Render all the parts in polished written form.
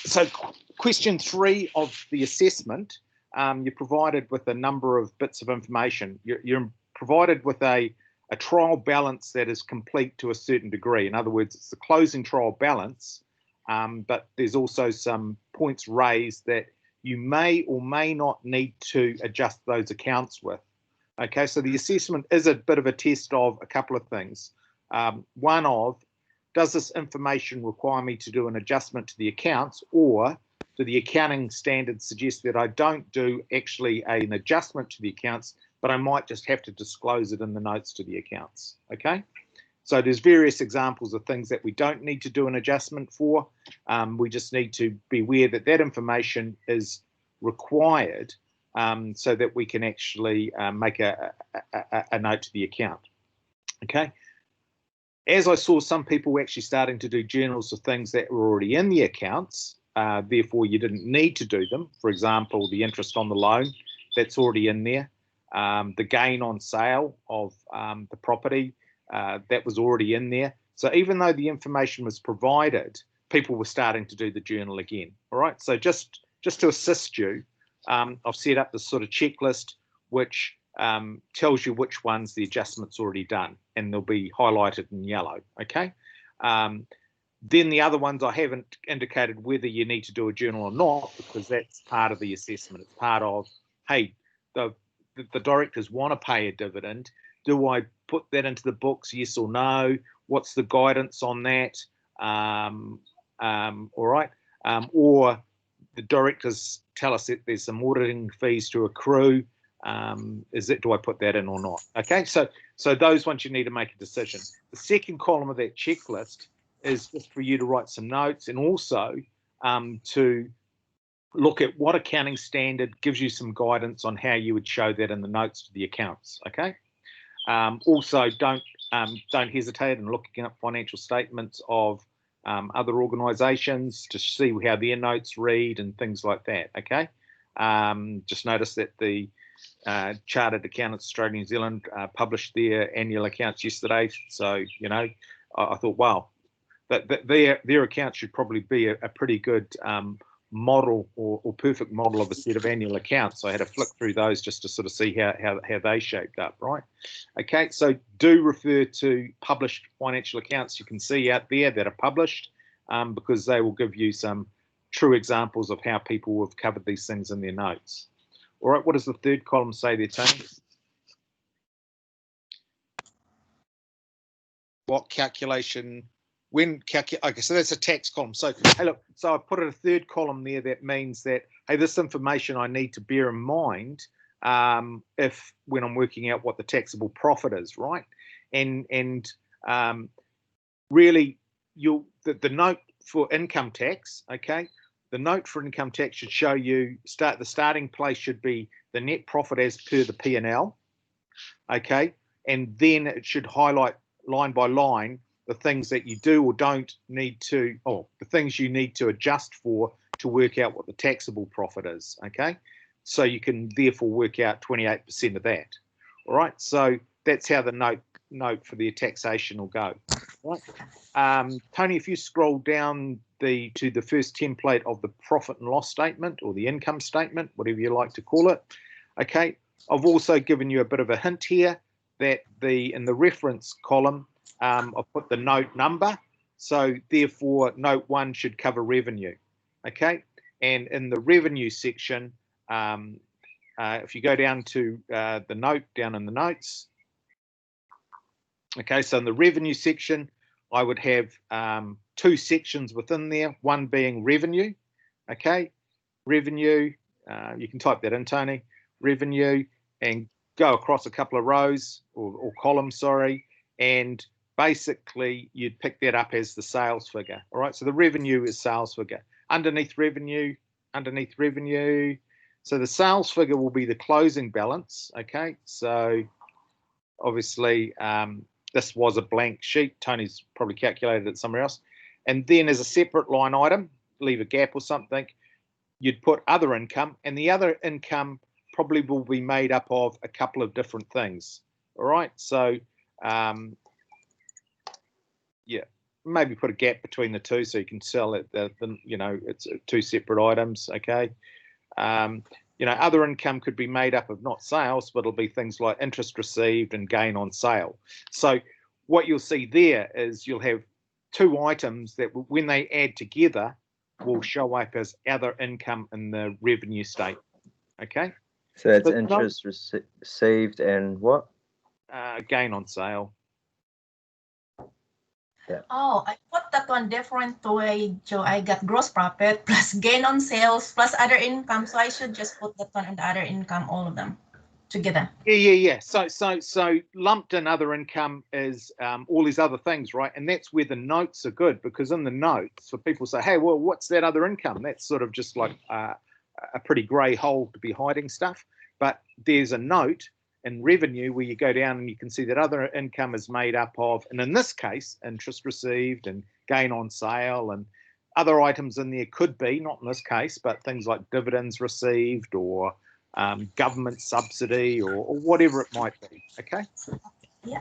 So question 3 of the assessment, you're provided with a number of bits of information. You're provided with a trial balance that is complete to a certain degree. In other words, it's the closing trial balance, but there's also some points raised that you may or may not need to adjust those accounts with. Okay, so the assessment is a bit of a test of a couple of things. One of, does this information require me to do an adjustment to the accounts, or do the accounting standards suggest that I don't do actually an adjustment to the accounts, but I might just have to disclose it in the notes to the accounts? Okay, so there's various examples of things that we don't need to do an adjustment for. We just need to be aware that that information is required so that we can actually make a note to the account. Okay. As I saw some people actually starting to do journals of things that were already in the accounts, therefore you didn't need to do them. For example, the interest on the loan, that's already in there. The gain on sale of the property, that was already in there. So even though the information was provided, people were starting to do the journal again. All right, so just to assist you, I've set up this sort of checklist which tells you which ones the adjustment's already done, and they'll be highlighted in yellow. Okay. Then the other ones I haven't indicated whether you need to do a journal or not, because that's part of the assessment. It's part of, hey, the directors want to pay a dividend. Do I put that into the books, yes or no? What's the guidance on that? All right. Or the directors tell us that there's some auditing fees to accrue. Do I put that in or not? Okay, so those ones you need to make a decision. The second column of that checklist is just for you to write some notes, and also to look at what accounting standard gives you some guidance on how you would show that in the notes to the accounts. Okay. Also, don't hesitate in looking up financial statements of other organisations to see how their notes read and things like that. Okay. Just notice that the Chartered Accountants Australia New Zealand published their annual accounts yesterday. So, you know, I thought, wow, that their accounts should probably be a pretty good model or perfect model of a set of annual accounts. So I had to flick through those just to sort of see how they shaped up, right? Okay, so do refer to published financial accounts you can see out there that are published, because they will give you some true examples of how people have covered these things in their notes. All right, what does the third column say there, Tony? What calculation, when calculate, okay, so that's a tax column. So, hey, look, so I put a third column there that means that, hey, this information I need to bear in mind when I'm working out what the taxable profit is, right? And really, the note for income tax, okay, the note for income tax should show you the starting place should be the net profit as per the P&L, okay, and then it should highlight line by line the things that you do or don't need to, or the things you need to adjust for to work out what the taxable profit is, okay? So you can therefore work out 28% of that. All right, so that's how the note for the taxation will go. Right. Tony, if you scroll down to the first template of the profit and loss statement, or the income statement, whatever you like to call it. Okay, I've also given you a bit of a hint here that in the reference column, I've put the note number. So therefore, note 1 should cover revenue. Okay, and in the revenue section, if you go down to the note down in the notes, okay, so in the revenue section, I would have 2 sections within there, one being revenue, okay, revenue, you can type that in, Tony, revenue, and go across a couple of rows or columns, sorry, and basically you'd pick that up as the sales figure. All right, so the revenue is sales figure. Underneath revenue, so the sales figure will be the closing balance. Okay, so obviously this was a blank sheet. Tony's probably calculated it somewhere else. And then as a separate line item, leave a gap or something, you'd put other income, and the other income probably will be made up of a couple of different things. All right, so yeah, maybe put a gap between the two so you can sell it. You know, it's two separate items. Okay. You know, other income could be made up of not sales, but it'll be things like interest received and gain on sale. So what you'll see there is you'll have two items that when they add together will show up as other income in the revenue statement. Okay. So that's interest received and what? Gain on sale. Yeah. Oh, I put that one different way, Joe. I got gross profit plus gain on sales plus other income. So I should just put that one and the other income, all of them together. Yeah. So lumped in other income is all these other things, right? And that's where the notes are good, because in the notes, for people say, hey, well, what's that other income? That's sort of just like a pretty grey hole to be hiding stuff. But there's a note in revenue where you go down and you can see that other income is made up of, and in this case, interest received and gain on sale, and other items in there could be, not in this case, but things like dividends received or government subsidy or whatever it might be. Okay. Yeah.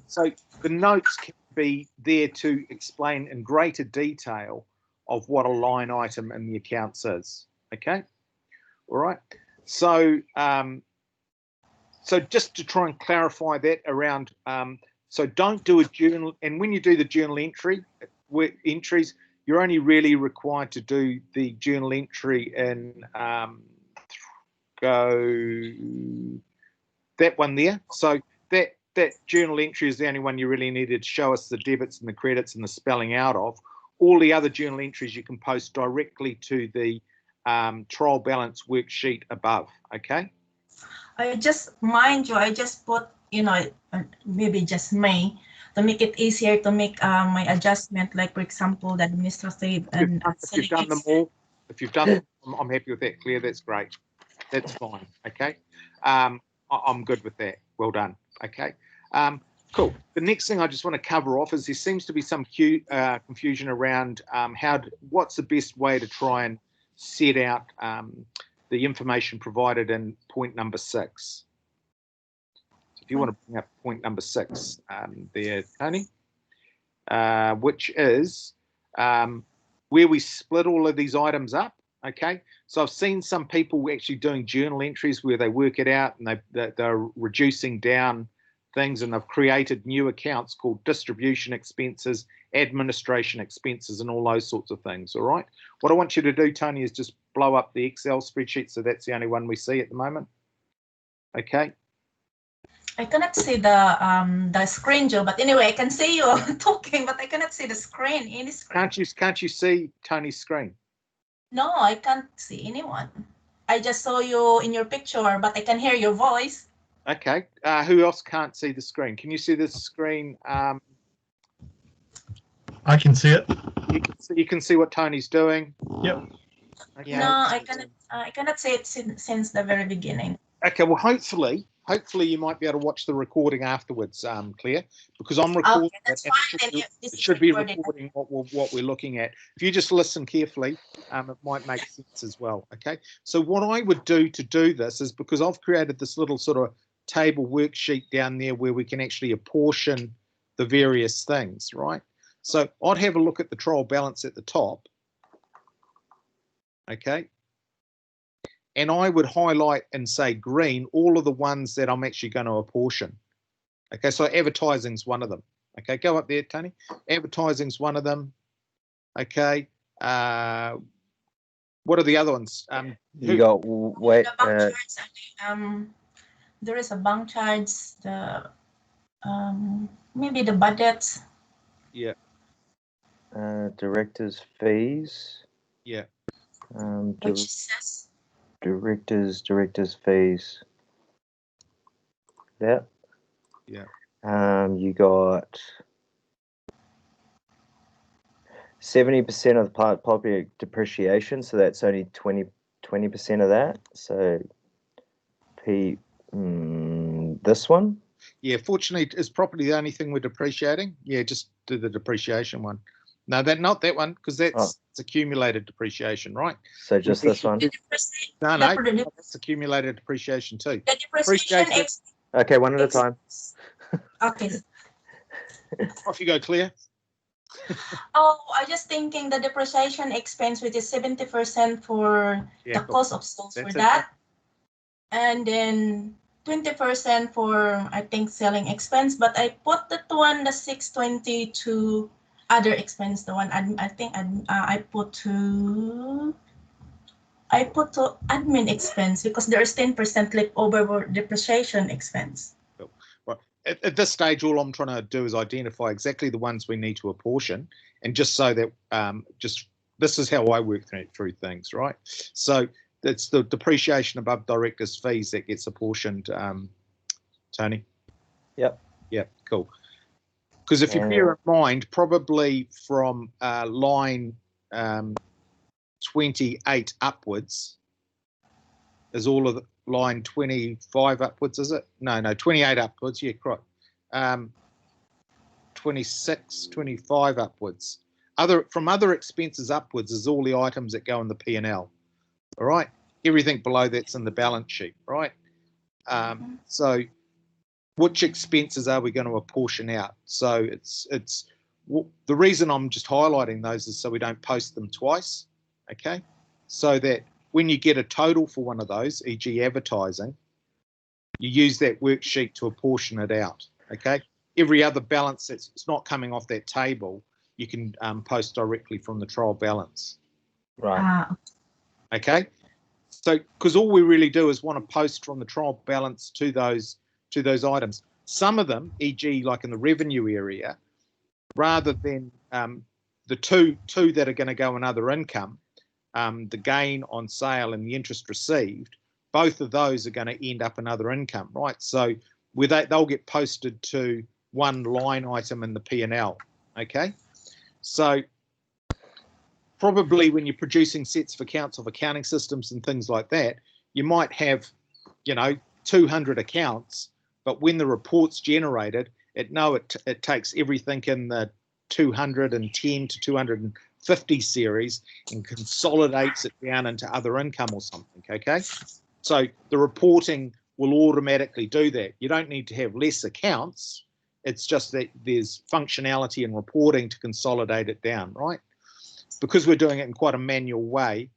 So the notes can be there to explain in greater detail of what a line item in the accounts is. Okay. All right. So so just to try and clarify that around, so don't do a journal, and when you do the journal entries, you're only really required to do the journal entry in that one there. So that journal entry is the only one you really needed to show us the debits and the credits and the spelling out of. All the other journal entries you can post directly to the trial balance worksheet above. Okay. I just, mind you, I just put, you know, maybe just me, to make it easier to make my adjustment, like, for example, the administrative and if you've done them all, I'm happy with that, Claire. That's great. That's fine. Okay. I'm good with that. Well done. Okay. Cool. The next thing I just want to cover off is there seems to be some confusion around what's the best way to try and set out the information provided in point number 6. So if you want to bring up point number 6 there, Tony, which is where we split all of these items up. Okay, so I've seen some people actually doing journal entries where they work it out and they're reducing down things, and they've created new accounts called distribution expenses, administration expenses, and all those sorts of things. All right, what I want you to do, Tony, is just blow up the Excel spreadsheet, so that's the only one we see at the moment. Okay. I cannot see the screen, Joe, but anyway, I can see you talking, but I cannot see the screen. Any screen. Can't you see Tony's screen? No, I can't see anyone. I just saw you in your picture, but I can hear your voice. Okay. Who else can't see the screen? Can you see the screen? I can see it. You can see what Tony's doing. Yep. Okay. No, I cannot see it since the very beginning. Okay. Well, hopefully you might be able to watch the recording afterwards, Claire, because I'm recording. Okay, that's fine. It should be recording what we're looking at. If you just listen carefully, it might make sense as well. Okay. So what I would do to do this is, because I've created this little sort of table worksheet down there where we can actually apportion the various things, right? So I'd have a look at the trial balance at the top. Okay. And I would highlight and say green all of the ones that I'm actually going to apportion. Okay, so advertising's one of them. Okay, go up there, Tony. Advertising's one of them. Okay. What are the other ones? You got wait. There is a bank charge. The maybe the budget. Yeah. Directors' fees. Yeah. Which says. Directors' fees. Yeah. Yeah. You got 70% of the property depreciation, so that's only 20% of that. So this one. Yeah. Fortunately, is property the only thing we're depreciating? Yeah, just do the depreciation one. No, not that one, because that's it's accumulated depreciation, right? So just this one. No, that's accumulated depreciation too. The depreciation. Okay, one at a time. Okay. Off you go, Claire. Oh, I just thinking the depreciation expense, which is 70% for Yeah, the cool. cost of stores for That's it. that. And then 20% for, I think, selling expense. But I put that one, the 620 to other expense. The one I think I put to admin expense because there is 10% left over for depreciation expense. Cool. Well, at this stage, all I'm trying to do is identify exactly the ones we need to apportion, and just so that this is how I work through things, right? So it's the depreciation above directors' fees that gets apportioned, Tony. Yep. Yep. Cool. Because if you bear in mind, probably from line 28 upwards is all of the line 25 upwards, is it? No, 28 upwards. Yeah, correct. 26, 25 upwards. From other expenses upwards is all the items that go in the P&L. All right. Everything below that's in the balance sheet, right? So which expenses are we going to apportion out? So it's the reason I'm just highlighting those is so we don't post them twice, okay? So that when you get a total for one of those, e.g. advertising, you use that worksheet to apportion it out, okay? Every other balance that's not coming off that table, you can post directly from the trial balance. Right. Okay? So, because all we really do is want to post from the trial balance to those items. Some of them, e.g. like in the revenue area, rather than the two that are going to go in other income, the gain on sale and the interest received, both of those are going to end up in other income, right? So where they'll get posted to one line item in the P&L, okay? So probably when you're producing sets of accounts of accounting systems and things like that, you might have, 200 accounts, but when the report's generated, it takes everything in the 210 to 250 series and consolidates it down into other income or something, okay? So the reporting will automatically do that. You don't need to have less accounts. It's just that there's functionality in reporting to consolidate it down, right? Because we're doing it in quite a manual way,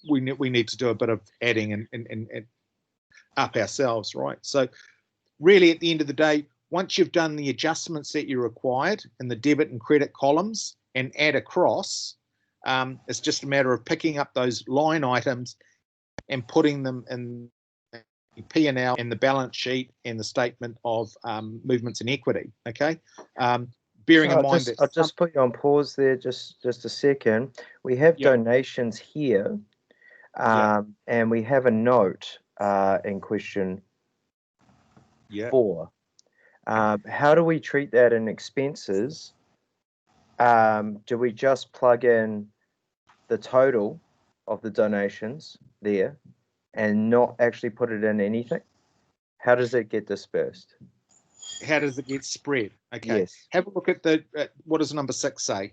we need to do a bit of adding and up ourselves, right? So really at the end of the day, once you've done the adjustments that you required in the debit and credit columns and add across, it's just a matter of picking up those line items and putting them in the P&L and the balance sheet and the statement of movements in equity, okay? Bearing in mind that... I'll just put you on pause there just a second. We have donations here, and we have a note in question 4. How do we treat that in expenses? Do we just plug in the total of the donations there and not actually put it in anything? How does it get dispersed? How does it get spread? Okay. Yes. Have a look at what does number 6 say?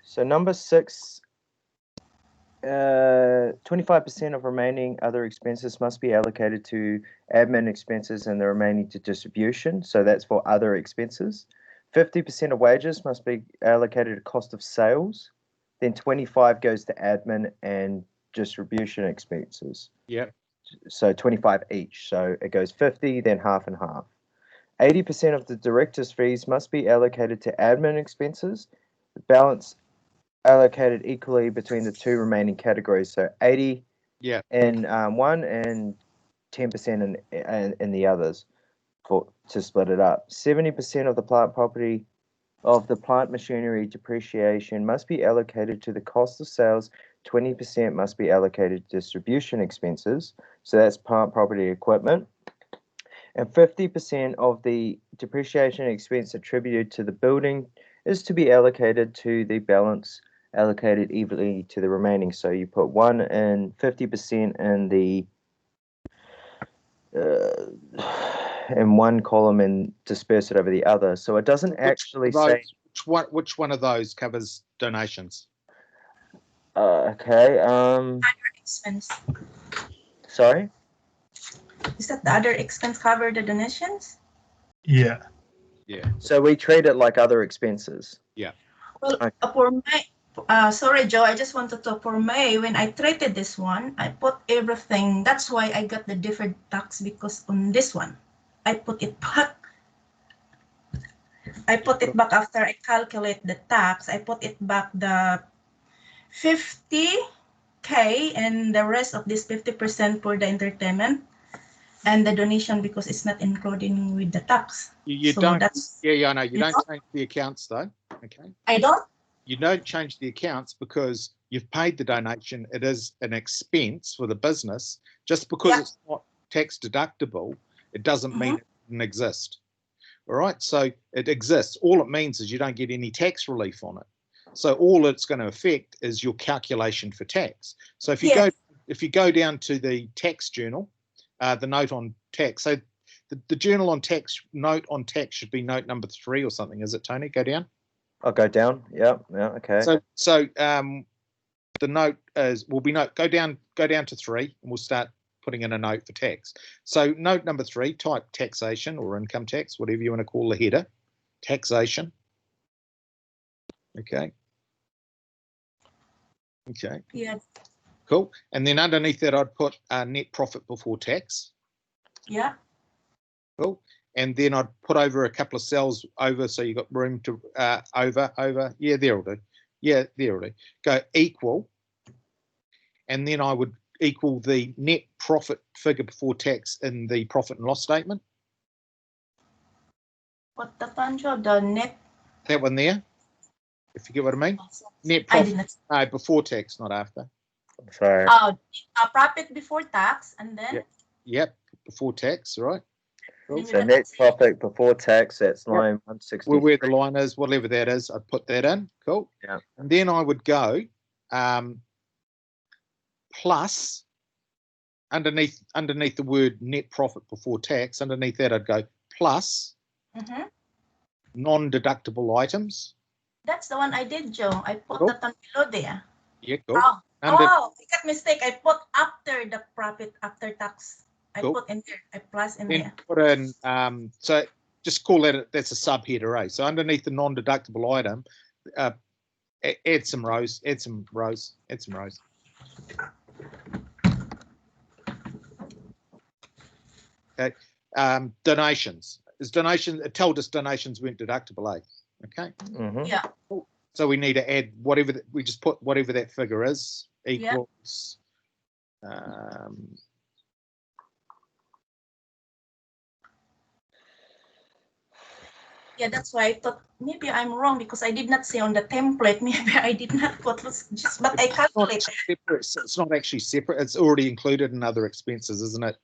So number 6, 25% of remaining other expenses must be allocated to admin expenses and the remaining to distribution. So that's for other expenses. 50% of wages must be allocated to cost of sales. Then 25 goes to admin and distribution expenses. Yeah. So 25 each. So it goes 50, then half and half. 80% of the director's fees must be allocated to admin expenses. The balance allocated equally between the two remaining categories. So 80 in one and 10% in the others to split it up. 70% of the plant machinery depreciation must be allocated to the cost of sales. 20% must be allocated to distribution expenses. So that's plant, property, equipment. And 50% of the depreciation expense attributed to the building is to be allocated to the balance allocated evenly to the remaining. So you put 1 in 50% in the in one column and disperse it over the other. So it doesn't actually say which one of those covers donations. Okay. Other expense. Sorry. Is that the other expense cover the donations? Yeah. Yeah. So we treat it like other expenses. Yeah. Well, Okay. for May, sorry, Joe, I just wanted to, for May, when I treated this one, I put everything. That's why I got the deferred tax, because on this one, I put it back. I put it back after I calculate the tax. I put it back the 50K and the rest of this 50% for the entertainment and the donation, because it's not including with the tax. You So don't. that's, Yeah, I know. You don't know? change the accounts though. Okay. I don't. You don't change the accounts because you've paid the donation. It is an expense for the business. Just because it's not tax deductible, it doesn't mean it doesn't exist. All right. So it exists. All it means is you don't get any tax relief on it. So all it's going to affect is your calculation for tax. So if you go down to the tax journal, the note on tax. So the journal on tax, note on tax should be note number 3 or something. Is it, Tony? Go down. I'll go down. Yeah. Okay. So the note will be go down to 3, and we'll start putting in a note for tax. So note number 3, type taxation or income tax, whatever you want to call the header, taxation. Okay. Yeah. Cool. And then underneath that, I'd put net profit before tax. Yeah. Cool. And then I'd put over a couple of cells over, so you got room to over. Yeah, there'll do. Yeah, there'll do. Go equal, and then I would equal the net profit figure before tax in the profit and loss statement. What the Pancho, the net? That one there, if you get what I mean. Net profit, no, before tax, not after. Sorry. Oh, profit before tax, and then? Yep, before tax, right? Cool. So net profit before tax, that's line 160. Well, where the line is, whatever that is, I'd put that in. Cool. Yeah. And then I would go plus underneath the word net profit before tax, underneath that I'd go plus non-deductible items. That's the one I did, Joe. I put that on below there. Yeah, cool. Oh, I got mistake. I put after the profit after tax. I put in there. I plus in there. Put in so just call that's a subheader, eh? So underneath the non-deductible item, add some rows. Okay. Donations. It told us donations weren't deductible, eh? Okay. Yeah. So we need to add whatever we just put whatever that figure is equals. Yeah, that's why I thought maybe I'm wrong, because I did not say on the template. Maybe I did not put just, but I calculated. It's not actually separate. It's already included in other expenses, isn't it?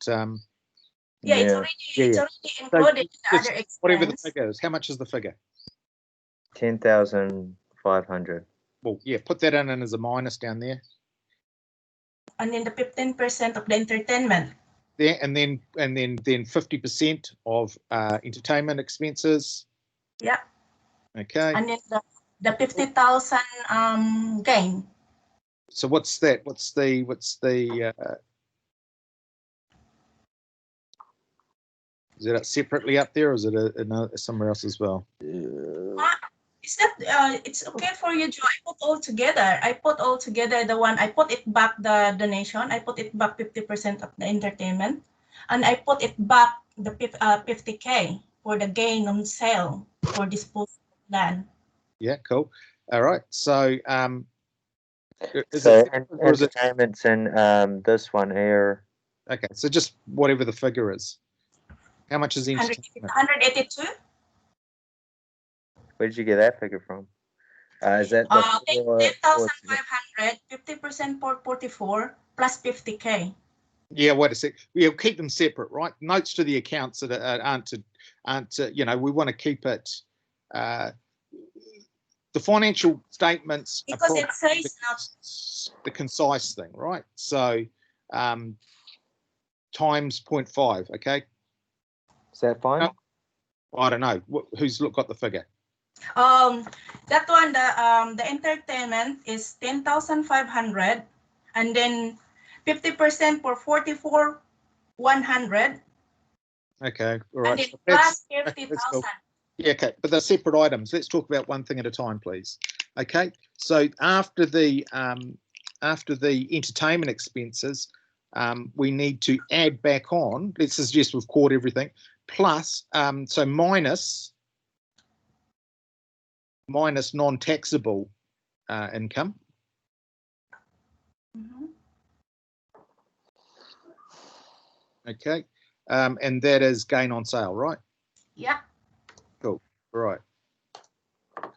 Yeah, it's already included in the other expense. Whatever the figure is. How much is the figure? 10,500. Well, yeah, put that in as a minus down there. And then the 15% of the entertainment. There, and then 50% of entertainment expenses. Yeah. Okay. And then the 50,000 gain. So what's that? What's the is it separately up there, or is it somewhere else as well? It's not. It's okay for you, Joe. I put all together. The one. I put it back the donation. I put it back 50% of the entertainment, and I put it back the 50K for the gain on sale for disposal plan. Yeah, cool. All right. So entertainment's in this one here. Okay, so just whatever the figure is. How much is entertainment? 182. Where did you get that figure from? Is that 10,500, 50% for 44 plus 50K. Yeah, wait a sec. We'll keep them separate, right? Notes to the accounts that aren't we want to keep it. The financial statements because it says the concise thing, right? So times 0.5, okay? Is that fine? No, I don't know. Who's got the figure? That one, the entertainment is 10,500, and then 50% for 44,100. Okay, all right. And then plus 50,000. Yeah, okay, but they're separate items. Let's talk about one thing at a time, please. Okay, so after the entertainment expenses, we need to add back on. Let's suggest we've caught everything. Plus, so minus non-taxable income. Mm-hmm. Okay, and that is gain on sale, right? Yeah. Cool. Right.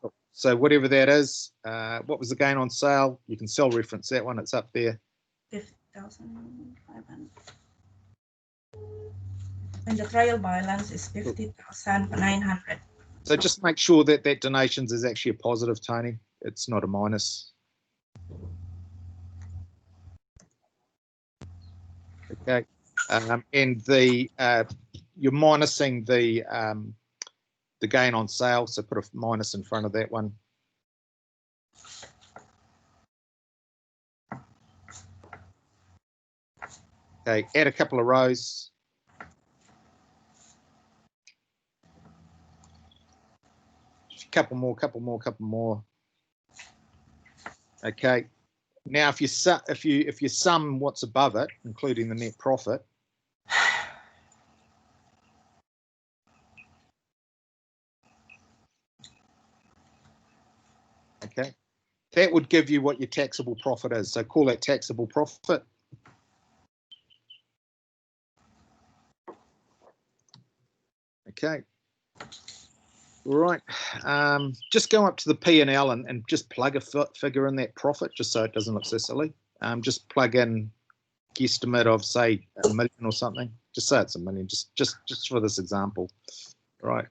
Cool. So whatever that is, what was the gain on sale? You can cell reference that one. It's up there. 50,500. And the trial balance is 50,900. So just make sure that that donations is actually a positive, Tony. It's not a minus. Okay. And the you're minusing the gain on sale, so put a minus in front of that one. Okay, add a couple of rows. Couple more. Okay. Now, if you sum what's above it, including the net profit, okay, that would give you what your taxable profit is. So call that taxable profit. Okay. All right. Just go up to the P&L and just plug a figure in that profit, just so it doesn't look so silly. Just plug in guesstimate of, say, $1 million or something. Just say it's $1 million, just for this example. Right.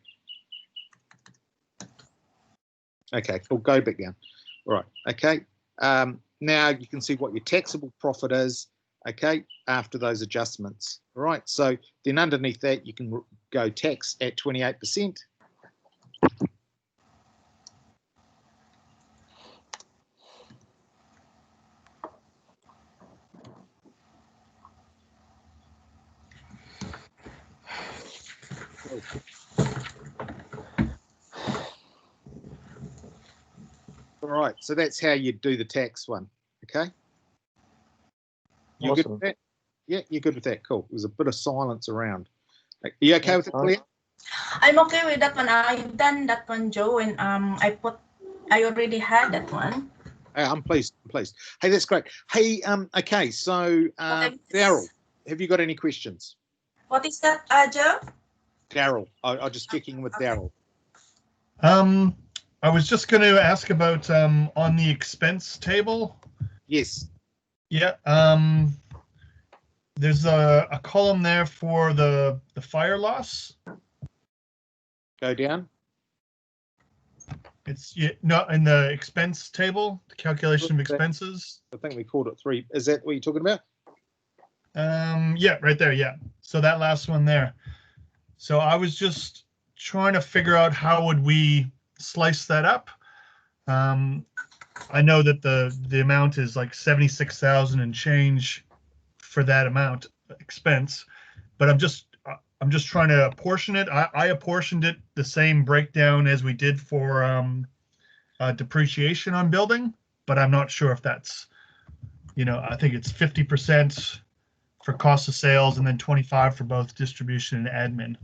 Okay, we'll go back down. All right. Okay. Now you can see what your taxable profit is, okay, after those adjustments. All right. So then underneath that, you can go tax at 28%. All right, so that's how you do the tax one, okay? You Awesome. good with that? Yeah, you're good with that. Cool. There's a bit of silence around. Are you okay with it, Claire? I'm okay with that one. I've done that one, Joe, and I already had that one. I'm pleased. Hey, that's great. Hey, okay, so Daryl, have you got any questions? What is that, Joe? Daryl, I'm just checking with Daryl. I was just going to ask about on the expense table. Yes. Yeah. There's a column there for the fire loss. Go down. It's not in the expense table, the calculation of expenses. I think we called it 3. Is that what you're talking about? Yeah, right there. Yeah. So that last one there. So I was just trying to figure out how would we slice that up. I know that the amount is like 76,000 and change for that amount expense, but I'm just trying to apportion it. I apportioned it the same breakdown as we did for depreciation on building, but I'm not sure if that's, I think it's 50% for cost of sales and then 25 for both distribution and admin.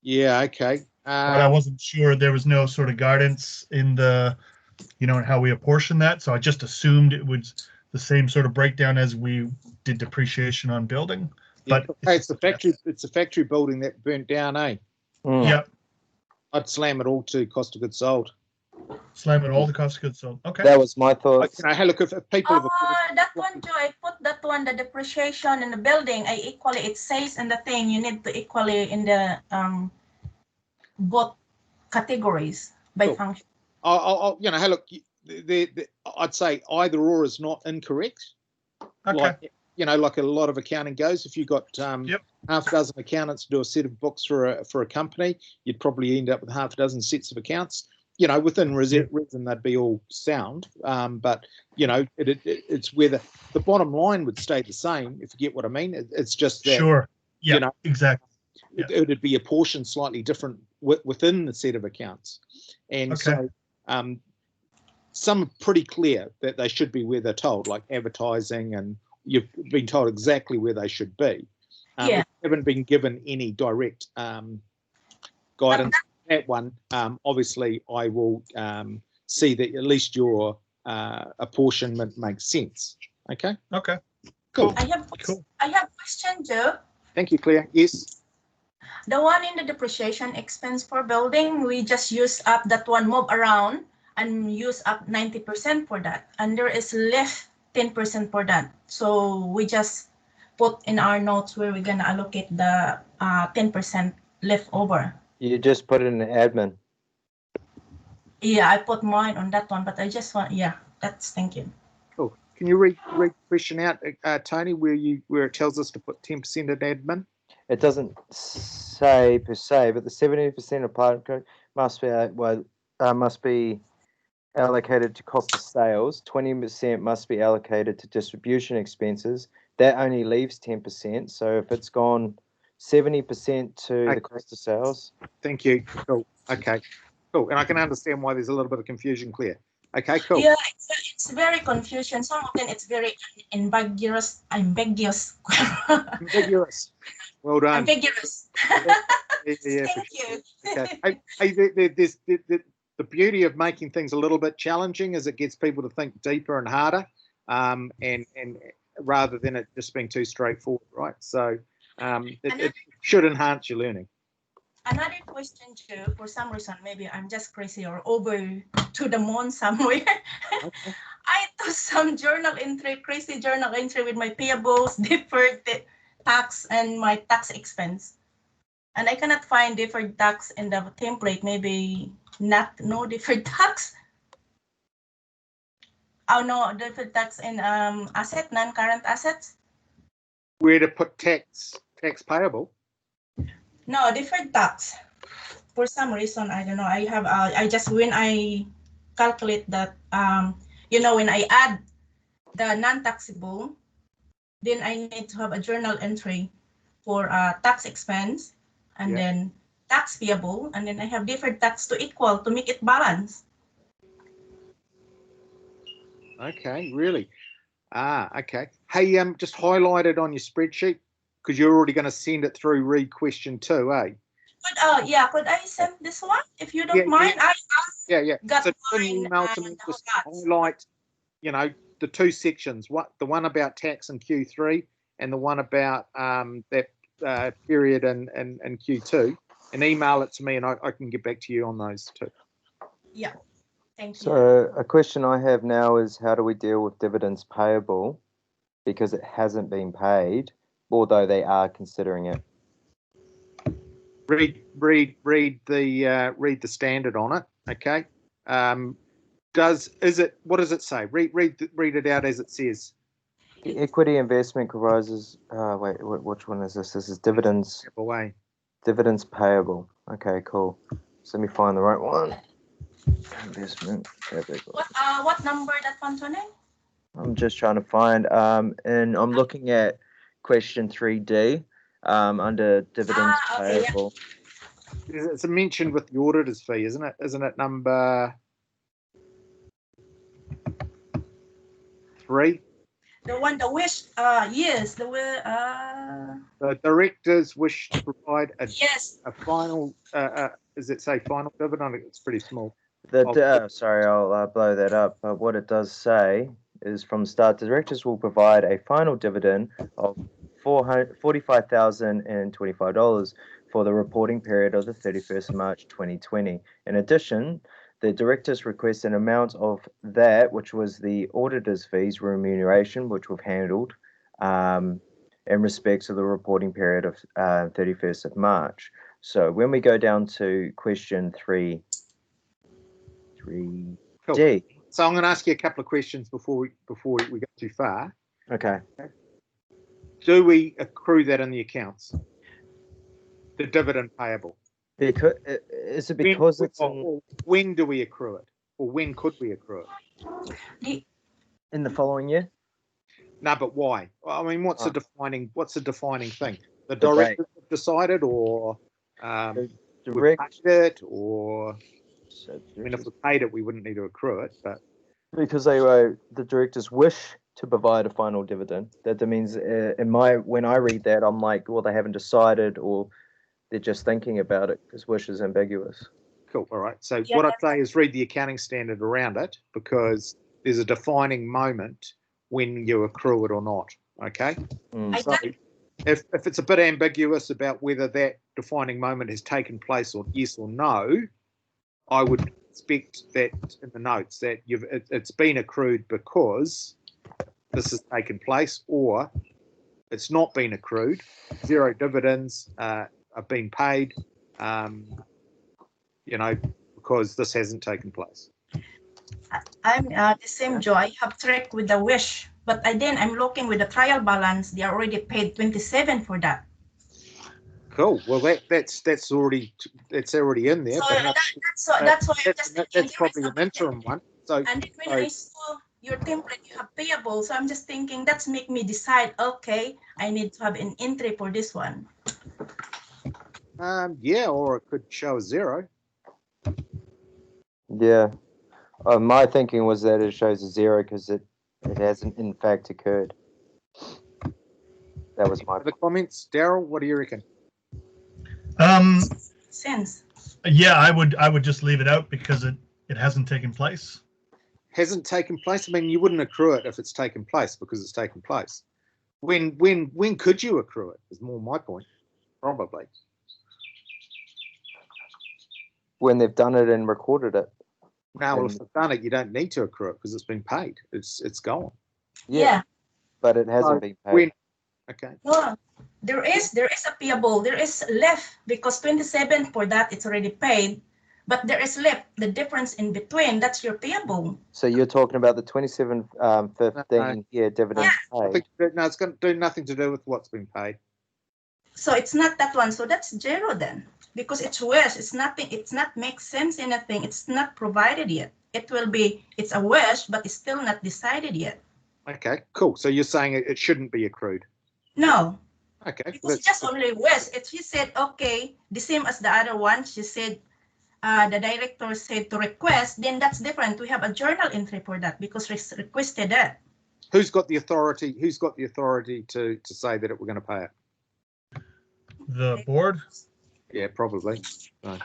Yeah, okay. But I wasn't sure, there was no sort of guidance in the, in how we apportion that. So I just assumed it was the same sort of breakdown as we did depreciation on building. Yeah, but it's the factory. It's a factory building that burnt down, eh? Mm. Yep. I'd slam it all to cost of goods sold. Slam it all the cost of goods sold. Okay. That was my thoughts. Hey, look, if people have that one, Joe, I put that one, the depreciation in the building. It says in the thing, you need to equally in the both categories by function. hey, look, I'd say either or is not incorrect. Okay. Like, like a lot of accounting goes. If you got half a dozen accountants to do a set of books for a company, you'd probably end up with half a dozen sets of accounts. Within reason, they'd be all sound. But it's whether the bottom line would stay the same. If you get what I mean, it's just that. Sure. Yeah. Exactly. it would be apportioned slightly different within the set of accounts. And so some are pretty clear that they should be where they're told, like advertising, and you've been told exactly where they should be. We haven't been given any direct guidance on that one. Obviously, I will see that at least your apportionment makes sense. Okay. Okay. Cool. I have a question, Joe. Thank you, Claire. Yes. The one in the depreciation expense for building, we just use up that one, move around and use up 90% for that. And there is left 10% for that. So we just put in our notes where we're going to allocate the 10% left over. You just put it in the admin. Yeah, I put mine on that one, but I just want, that's, thank you. Cool. Can you read the question out, Tony, where it tells us to put 10% in admin? It doesn't say per se, but the 70% of part must be allocated to cost of sales. 20% must be allocated to distribution expenses. That only leaves 10%. So if it's gone 70% to the cost of sales. Thank you. Cool. Okay. Cool. And I can understand why there's a little bit of confusion, Claire. Okay, cool. Yeah, it's very confusion. Some of them it's very ambiguous. Ambiguous. Ambiguous. Well done. Ambiguous. Yeah, Thank you. Okay. Hey, there's the beauty of making things a little bit challenging is it gets people to think deeper and harder, and rather than it just being too straightforward, right? So it should enhance your learning. Another question, Joe, for some reason, maybe I'm just crazy or over to the moon somewhere. Okay. I do some crazy journal entry with my payables, deferred tax, and my tax expense. And I cannot find deferred tax in the template, maybe no deferred tax. Oh, no, deferred tax in non-current assets. Where to put tax payable? No, deferred tax. For some reason, I don't know. I have I just when I calculate that when I add the non-taxable, then I need to have a journal entry for tax expense and then tax payable, and then I have deferred tax to equal to make it balance. Okay, really? Okay. Hey, just highlight it on your spreadsheet, because you're already going to send it through read question 2, eh? Could I send this one if you don't mind? Yeah. So in email to me, just highlight, the two sections. The one about tax in Q3 and the one about that period in Q2, and email it to me, and I can get back to you on those two. Yeah. Thank you. So a question I have now is, how do we deal with dividends payable because it hasn't been paid, although they are considering it? Read the standard on it. Okay. What does it say? Read it out as it says. The equity investment comprises. Wait, which one is this? This is dividends. Away. Dividends payable. Okay, cool. So let me find the right one. Investment. What number that one, Tony? I'm just trying to find. And I'm looking at question 3D. Under dividends payable. Yeah. It's mentioned with the auditor's fee, isn't it? Isn't it number 3? The wish. Yes. The directors wish to provide a final. Does it say final dividend? It's pretty small. Sorry, I'll blow that up. But what it does say is, from the start, directors will provide a final dividend of $45,025 for the reporting period of the 31st of March 2020. In addition, the directors request an amount of that, which was the auditor's fees remuneration, which we've handled in respect to the reporting period of 31st of March. So when we go down to question 3D. Cool. So I'm going to ask you a couple of questions before we go too far. Okay. Do we accrue that in the accounts? The dividend payable? Is it because when do we accrue it? Or when could we accrue it? In the following year? No, but why? I mean, what's the defining thing? The directors have decided, or we Direct. paid it, or So I mean, if we paid it, we wouldn't need to accrue it, but because they were the directors wish to provide a final dividend. That means when I read that, I'm like, well, they haven't decided, or they're just thinking about it, because wish is ambiguous. cool. All right. So Yeah, what I'd say is read the accounting standard around it, because there's a defining moment when you accrue it or not. Okay. Mm. So if it's a bit ambiguous about whether that defining moment has taken place or yes or no, I would expect that in the notes that it's been accrued because this has taken place, or it's not been accrued. 0 dividends have been paid, because this hasn't taken place. I'm the same, Joe. I have track with the wish, but I'm looking with the trial balance. They are already paid 27 for that. Cool. Well, that's already in there. So but that's why I'm just thinking that's probably an interim one. So and then when I saw your template, you have payable. So I'm just thinking that's make me decide. Okay, I need to have an entry for this one. yeah, or it could show a 0. Yeah. My thinking was that it shows a 0 because it hasn't in fact occurred. That was my Other comments, Daryl? What do you reckon? Sense. Yeah, I would just leave it out because it hasn't taken place. Hasn't taken place. I mean, you wouldn't accrue it if it's taken place because it's taken place. When could you accrue it? Is more my point. Probably when they've done it and recorded it. No, well, if they've done it, you don't need to accrue it because it's been paid. It's gone. Yeah. But it hasn't been paid. Okay. No, there is a payable. There is left because 27 for that it's already paid, but there is left the difference in between. That's your payable. So you're talking about the 27.15 dividends paid. It's going to do nothing to do with what's been paid. So it's not that one. So that's 0 then, because it's wish. It's nothing. It's not make sense anything. It's not provided yet. It's a wish, but it's still not decided yet. Okay, cool. So you're saying it shouldn't be accrued? No. Okay. Because it's just only wish. She said, okay, the same as the other one. She said, the director said to request, then that's different. We have a journal entry for that because requested that. Who's got the authority to say that we're going to pay it? The board? Yeah, probably. Right.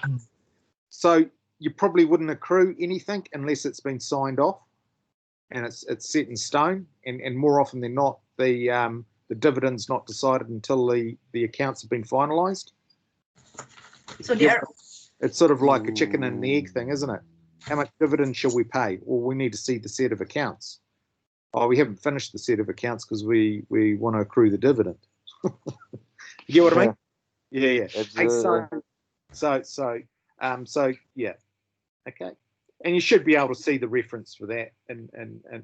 So you probably wouldn't accrue anything unless it's been signed off and it's set in stone. And more often than not, the dividend's not decided until the accounts have been finalised. So it's sort of like a chicken and the egg thing, isn't it? How much dividend shall we pay? Well, we need to see the set of accounts. Oh, we haven't finished the set of accounts because we want to accrue the dividend. You get what I mean? Yeah. Hey, so yeah. Okay. And you should be able to see the reference for that and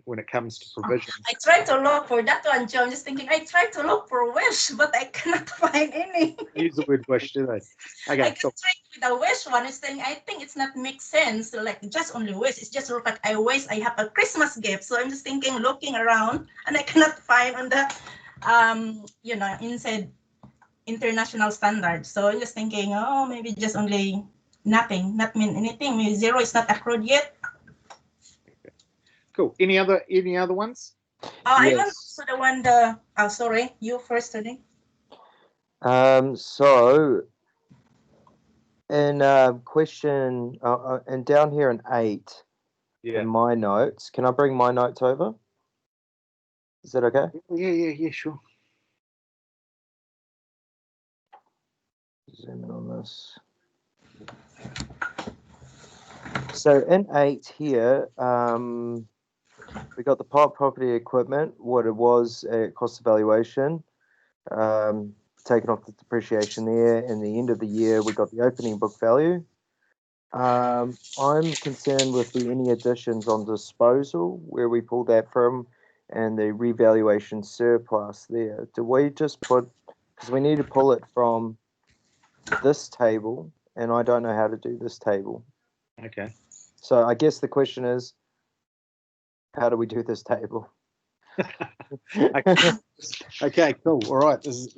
when it comes to provisions. I tried to look for that one, Joe. I'm just thinking, I tried to look for wish, but I cannot find any. Use the word wish, do they? Okay, I can try with the wish one. Is saying I think it's not make sense. So like just only wish. It's just look like I wish I have a Christmas gift. So I'm just thinking, looking around, and I cannot find on the inside international standards. So I'm just thinking, oh, maybe just only nothing, not mean anything. Maybe 0 is not accrued yet. Cool. Any other ones? Yes. I want to the one sorry, you first today. So in question and down here in 8 in my notes, can I bring my notes over? Is that okay? Yeah, sure. Zoom in on this. So in 8 here, we got the property equipment, what it was at cost evaluation, taken off the depreciation there. In the end of the year, we got the opening book value. I'm concerned with any additions on disposal, where we pulled that from, and the revaluation surplus there. Do we just put, because we need to pull it from this table, and I don't know how to do this table. Okay. So I guess the question is, how do we do this table? Okay, cool. All right. This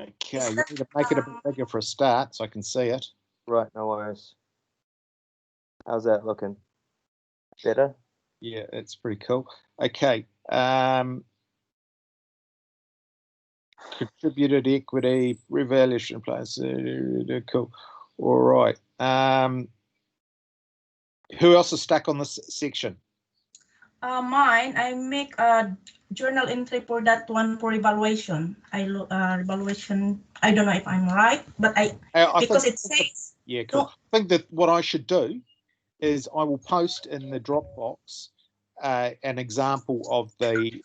Okay, you need to make it a bit bigger for a start so I can see it. Right, no worries. How's that looking? Better? Yeah, it's pretty cool. Okay. Contributed equity, revaluation place. Cool. All right. Who else is stuck on this section? Mine, I make a journal entry for that one for evaluation. I look evaluation. I don't know if I'm right, but because it says. Yeah, cool. I think that what I should do is I will post in the Dropbox an example of a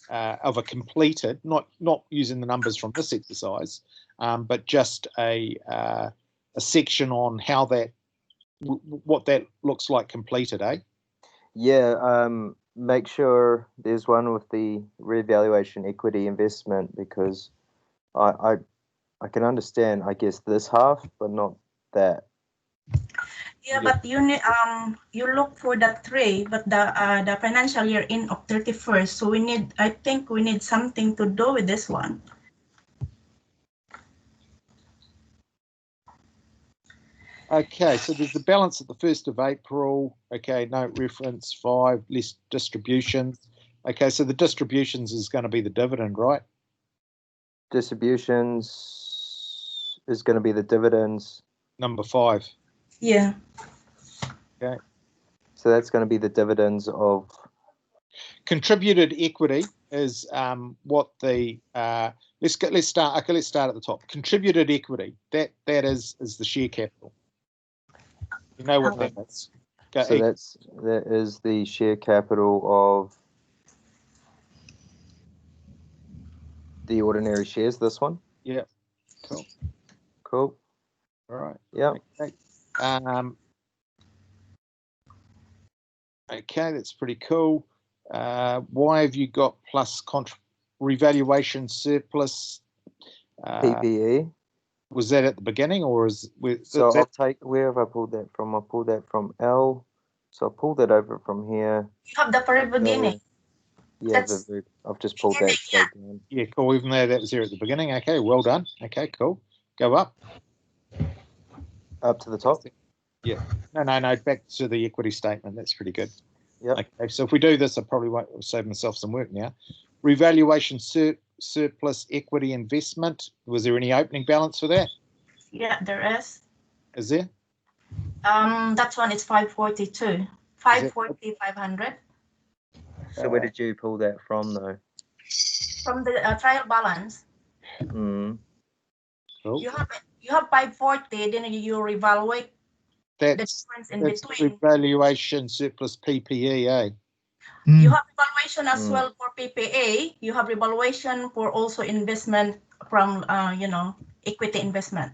completed, not using the numbers from this exercise, but just a section on how that what that looks like completed, eh? Yeah. Make sure there's one with the revaluation equity investment, because I can understand, I guess, this half, but not that. Yeah, but you need you look for the 3, but the financial year end of 31st. So I think we need something to do with this one. Okay, so there's the balance at the 1st of April. Okay, note reference 5, list distributions. Okay, so the distributions is going to be the dividend, right? Distributions is going to be the dividends. Number 5. Yeah. Okay. So that's going to be the dividends of. Contributed equity is what the let's start. Okay, let's start at the top. Contributed equity, that is the share capital. You know what that is. So that is the share capital of the ordinary shares, this one? Yeah. Cool. Cool. All right. Yeah. Okay. Okay, that's pretty cool. Why have you got plus revaluation surplus? PPE. Was that at the beginning, or so I'll take, where have I pulled that from? I pulled that from L. So I pulled that over from here. You have the very beginning. Yeah, I've just pulled that straight down. Yeah, cool. Even though that was there at the beginning. Okay, well done. Okay, cool. Go up. Up to the top? Yeah. No. Back to the equity statement. That's pretty good. Yeah. Okay, so if we do this, I probably won't save myself some work now. Revaluation surplus equity investment. Was there any opening balance for that? Yeah, there is. Is there? That one is 542. 540, 500. So where did you pull that from, though? From the trial balance. Mm. Cool. You have 540, then you reevaluate the difference in between. Revaluation surplus PPE, eh? You have evaluation as well for PPA. You have evaluation for also investment from equity investment.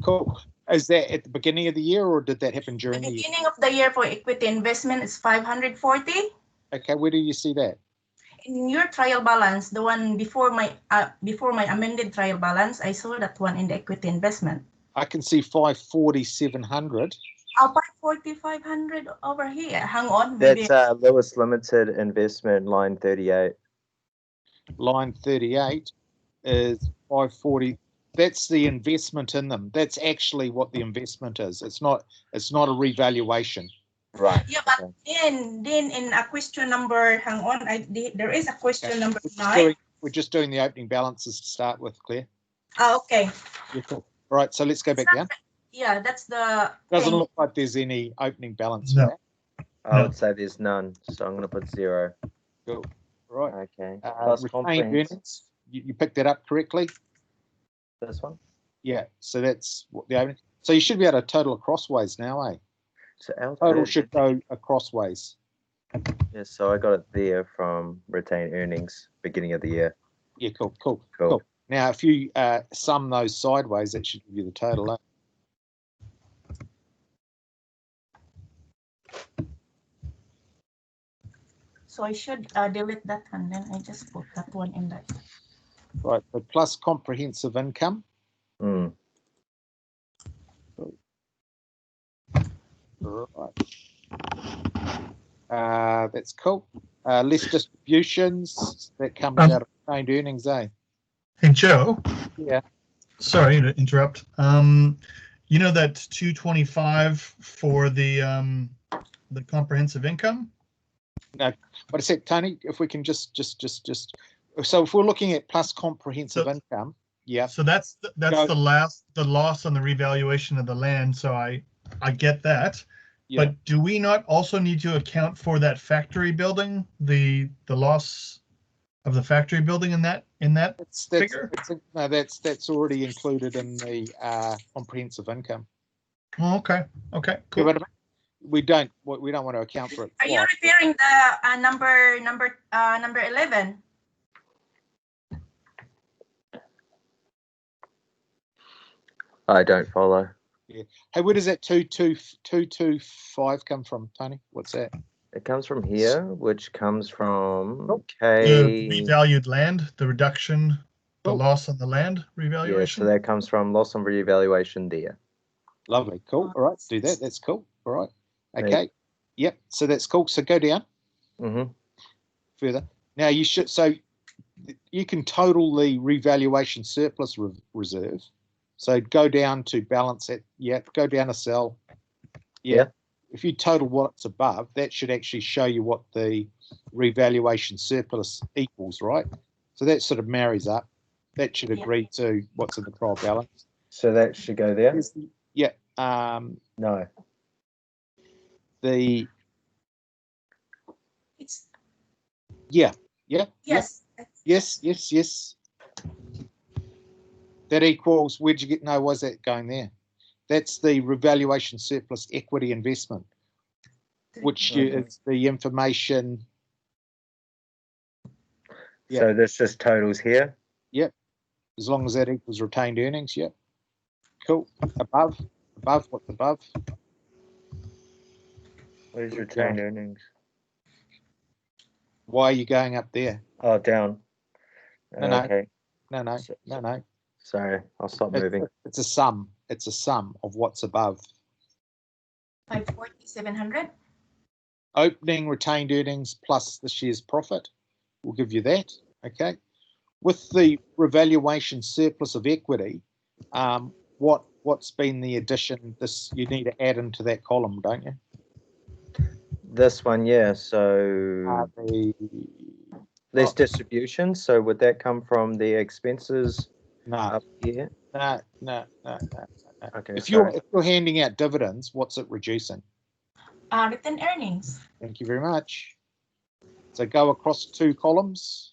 Cool. Is that at the beginning of the year, or did that happen during the year? The beginning of the year for equity investment is 540. Okay, where do you see that? In your trial balance, the one before my amended trial balance, I saw that one in the equity investment. I can see 540, 700. 540, 500 over here. Hang on. Maybe. That's Lewis Limited investment, line 38. Line 38 is 540. That's the investment in them. That's actually what the investment is. It's not a revaluation. Right. Yeah, but then in a question number, hang on, there is a question number 9. We're just doing the opening balances to start with, Claire. Oh, okay. Yeah, cool. Right, so let's go back down. Yeah, that's the Doesn't look like there's any opening balance No. for that. I would say there's none, so I'm going to put 0. Cool. Right. Okay. Retained earnings. You picked that up correctly? This one? Yeah, so that's what the opening. So you should be able to total acrossways now, eh? So total should go acrossways. Yeah, so I got it there from retained earnings, beginning of the year. Yeah, cool. Now, if you sum those sideways, that should give you the total, eh? So I should delete that and then I just put that one in there. Right, so plus comprehensive income. Mm. Right. That's cool. Less distributions, that comes out of retained earnings, eh? Hey, Joe. Yeah. Sorry to interrupt. You know that 225 for the comprehensive income? No, what I said, Tony, if we can so if we're looking at plus comprehensive income, yeah. So that's the loss on the revaluation of the land. So I get that. Yeah. But do we not also need to account for that factory building, the loss of the factory building in that figure? No, that's already included in the comprehensive income. Oh, okay. Okay. Cool. Yeah, we don't want to account for it. Are you referring the number 11? I don't follow. Yeah. Hey, where does that 225 come from, Tony? What's that? It comes from here, which comes from The revalued land, the reduction, the loss on the land revaluation. Yeah, so that comes from loss on revaluation there. Lovely, cool. All right, let's do that. That's cool. All right. Okay. Yep. So that's cool. So go down. Further. Now you should. So you can total the revaluation surplus reserve. So go down to balance it. Yeah. Go down a cell. Yeah. If you total what's above, that should actually show you what the revaluation surplus equals, right? So that sort of marries up. That should agree to what's in the trial balance. So that should go there. Yeah. No. It's Yes. That equals, where'd you get? No, was that going there? That's the revaluation surplus equity investment, which is the information. Yeah. So this just totals here? Yep. As long as that equals retained earnings, yep. Cool. Above, what's above? What is retained earnings? Why are you going up there? Oh, down. No, okay. No. Sorry, I'll stop moving. It's a sum. It's a sum of what's above. 540,700. Opening retained earnings plus the shares profit will give you that. Okay. With the revaluation surplus of equity, what's been the addition? This you need to add into that column, don't you? This one, yeah. So less distribution. So would that come from the expenses? No. Up here? No. Okay. If you're handing out dividends, what's it reducing? Retained earnings. Thank you very much. So go across 2 columns,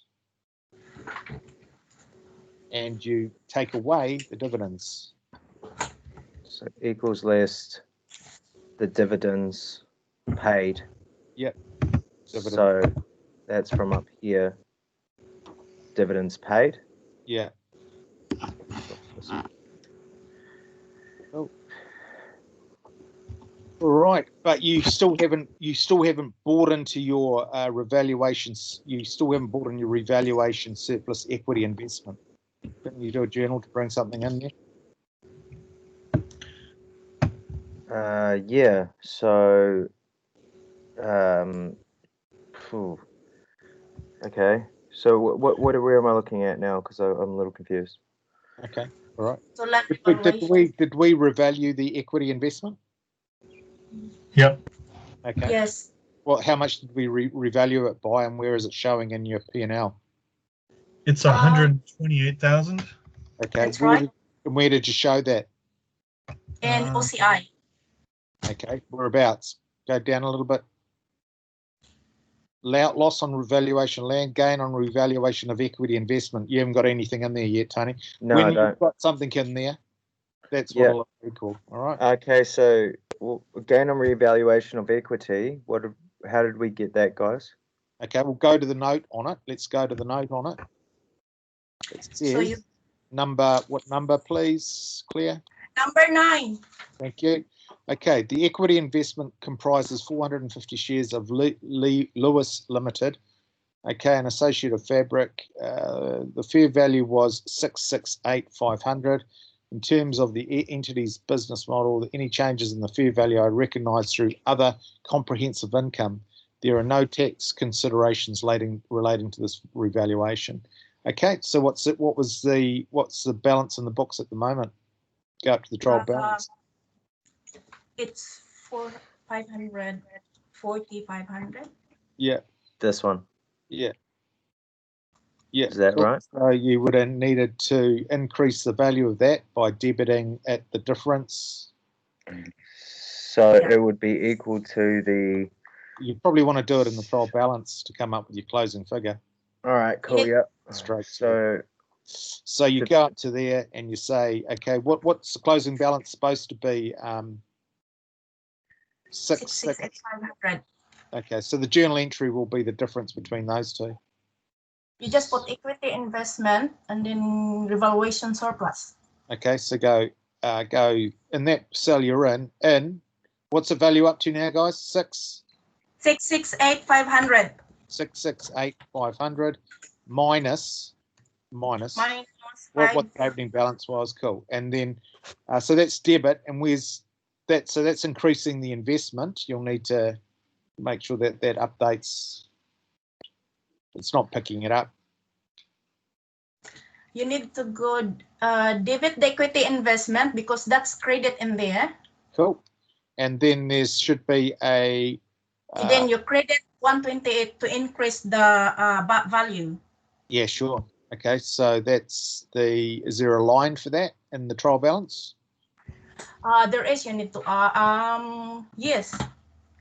and you take away the dividends. So equals less the dividends paid. Yep. So that's from up here. Dividends paid. Yeah. Oh. All right, but you still haven't bought into your revaluations. You still haven't bought in your revaluation surplus equity investment. Didn't you do a journal to bring something in there? Yeah. So, okay. So where am I looking at now? Because I'm a little confused. Okay. All right. So did we revalue the equity investment? Yep. Okay. Yes. Well, how much did we revalue it by, and where is it showing in your P&L? It's 128,000. Okay. That's right. Where did you show that? And OCI. Okay. Whereabouts? Go down a little bit. Loss on revaluation land, gain on revaluation of equity investment. You haven't got anything in there yet, Tony. No, when I don't. You've got something in there, that's what it'll equal. All right. Okay, so gain on revaluation of equity. How did we get that, guys? Okay, we'll go to the note on it. Let's go to the note on it. It says what number, please, Claire? Number 9. Thank you. Okay, the equity investment comprises 450 shares of Lewis Limited. Okay, an associate of Fabric. The fair value was 668,500. In terms of the entity's business model, any changes in the fair value are recognised through other comprehensive income. There are no tax considerations relating to this revaluation. Okay, so what's the balance in the books at the moment? Go up to the trial balance. It's for 500, 500. Yeah. This one. Yeah. Yeah. Is that right? So you would have needed to increase the value of that by debiting at the difference. So it would be equal to the. You probably want to do it in the trial balance to come up with your closing figure. All right, cool. Yep. Straight. So you go up to there and you say, okay, what's the closing balance supposed to be? 6,500. Okay, so the journal entry will be the difference between those two. You just put equity investment and then revaluation surplus. Okay, so go in that cell you're in. What's the value up to now, guys? 668,500. 668,500 minus what the opening balance was. Cool. And then so that's debit, and where's that? So that's increasing the investment. You'll need to make sure that updates. It's not picking it up. You need to go debit the equity investment because that's credit in there. Cool. And then there should be a. Then you credit 128 to increase the value. Yeah, sure. Okay, so is there a line for that in the trial balance? There is. You need to yes,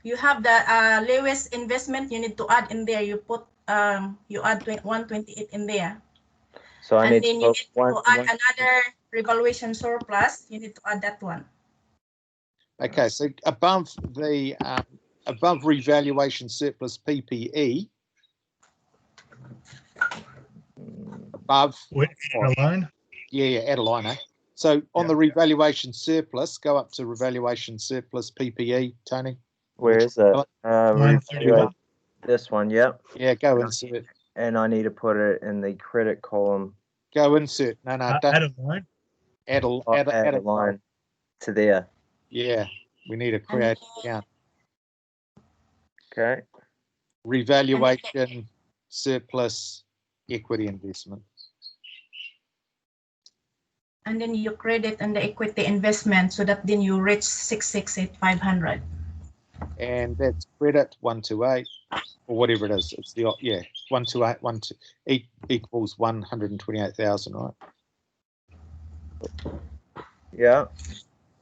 you have the lowest investment. You need to add in there. You put you add 128 in there. So I need then you need to add another revaluation surplus. You need to add that one. Okay, so above the above revaluation surplus PPE. Above a line? Yeah, add a line, eh? So on the revaluation surplus, go up to revaluation surplus PPE, Tony. Where is it? Line 31. This one, yep. Yeah, go insert. And I need to put it in the credit column. Go insert. No, don't. Add a line? Add a line to there. Yeah, we need to create an account. Okay. Revaluation surplus equity investment. And then you credit on the equity investment so that then you reach 668,500. And that's credit 128 or whatever it is. It's the 128 equals 128,000, right? Yeah.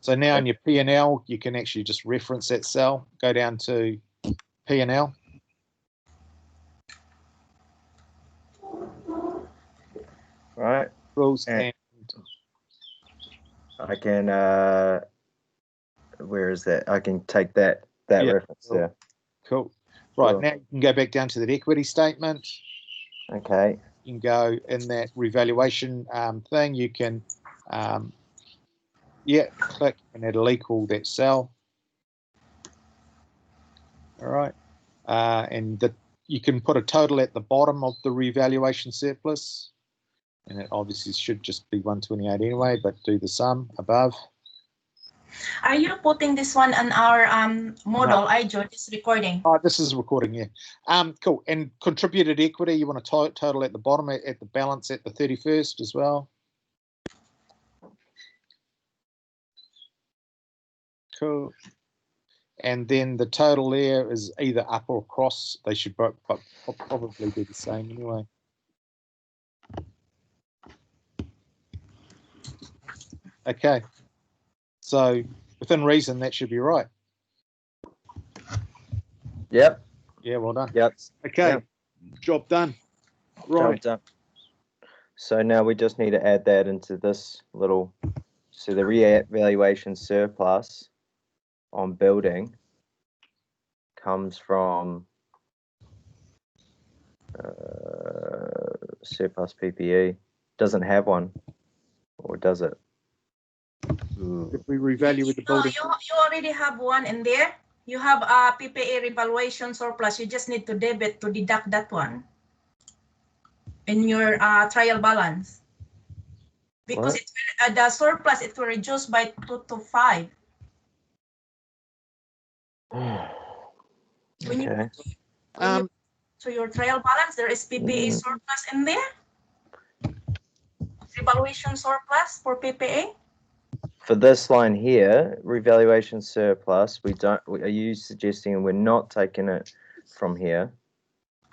So now in your P&L, you can actually just reference that cell. Go down to P&L. Right. Rules and I can where is that? I can take that reference there. Cool. Right, now you can go back down to that equity statement. Okay. You can go in that revaluation thing. You can click and it'll equal that cell. All right. And you can put a total at the bottom of the revaluation surplus. And it obviously should just be 128 anyway, but do the sum above. Are you putting this one on our model? I joined this recording. Oh, this is recording, yeah. Cool. And contributed equity, you want to total at the bottom at the balance at the 31st as well. Cool. And then the total there is either up or across. They should probably be the same anyway. Okay, so within reason, that should be right. Yep. Yeah, well done. Yep. Okay, yep. Job done. Right. Job done. So now we just need to add that into this little, so the revaluation surplus on building comes from surplus PPE. Doesn't have one, or does it? If we revalue with the building. You already have one in there. You have a PPA revaluation surplus. You just need to debit to deduct that one in your trial balance. Because the surplus, it will reduce by 2 to 5. Okay. So your trial balance, there is PPA surplus in there. revaluation surplus for PPA? For this line here, revaluation surplus, are you suggesting we're not taking it from here?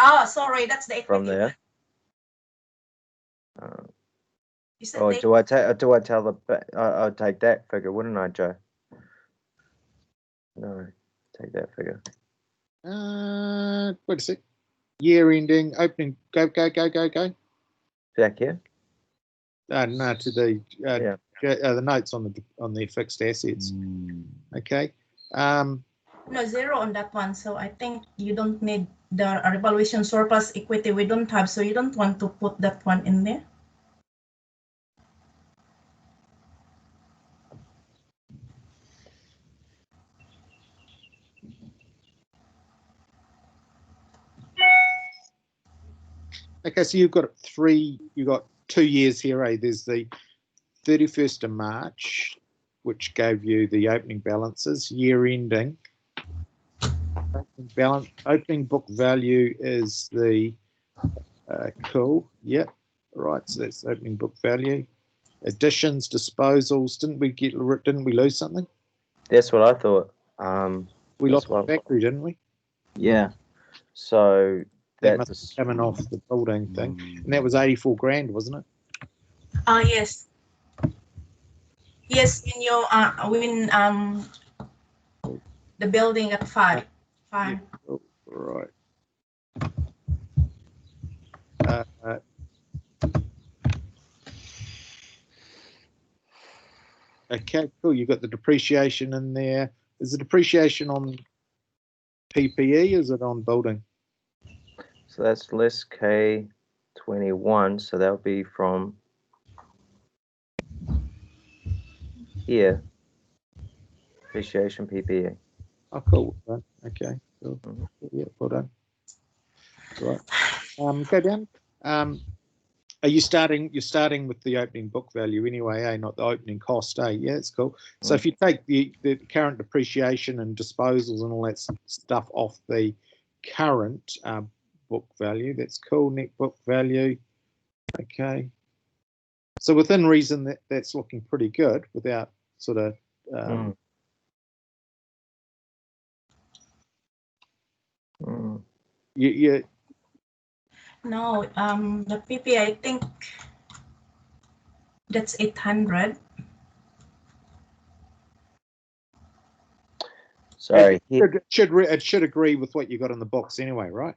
Oh, sorry, that's the equity. From there? Oh, do I tell I'll take that figure, wouldn't I, Joe? No, take that figure. Wait a sec. Year ending, opening, go. Back here? No, to the the notes on the fixed assets. Okay. No, zero on that one. So I think you don't need the revaluation surplus equity. We don't have, so you don't want to put that one in there. Okay, so you've got 2 years here, eh? There's the 31st of March, which gave you the opening balances, year ending. Opening book value is the cool. Yep. Right. So that's opening book value. Additions, disposals. Didn't we lose something? That's what I thought. We lost the factory, didn't we? Yeah. So that must be coming off the building thing, and that was 84 grand, wasn't it? Yes. Yes, in your the building at 5. Yeah. Oh, right. Okay, cool. You got the depreciation in there. Is the depreciation on PPE? Or is it on building? So that's less K21. So that'll be from here. Depreciation PPE. Oh, cool. Well done. Okay. Cool. Yeah, well done. Right. Go down. Are you starting? You're starting with the opening book value anyway, eh? Not the opening cost, eh? Yeah, it's cool. So if you take the current depreciation and disposals and all that stuff off the current book value, that's cool. Net book value. Okay. So within reason, that's looking pretty good without sort of. You No, the PP, I think that's 800. Sorry. It should agree with what you got in the books anyway, right?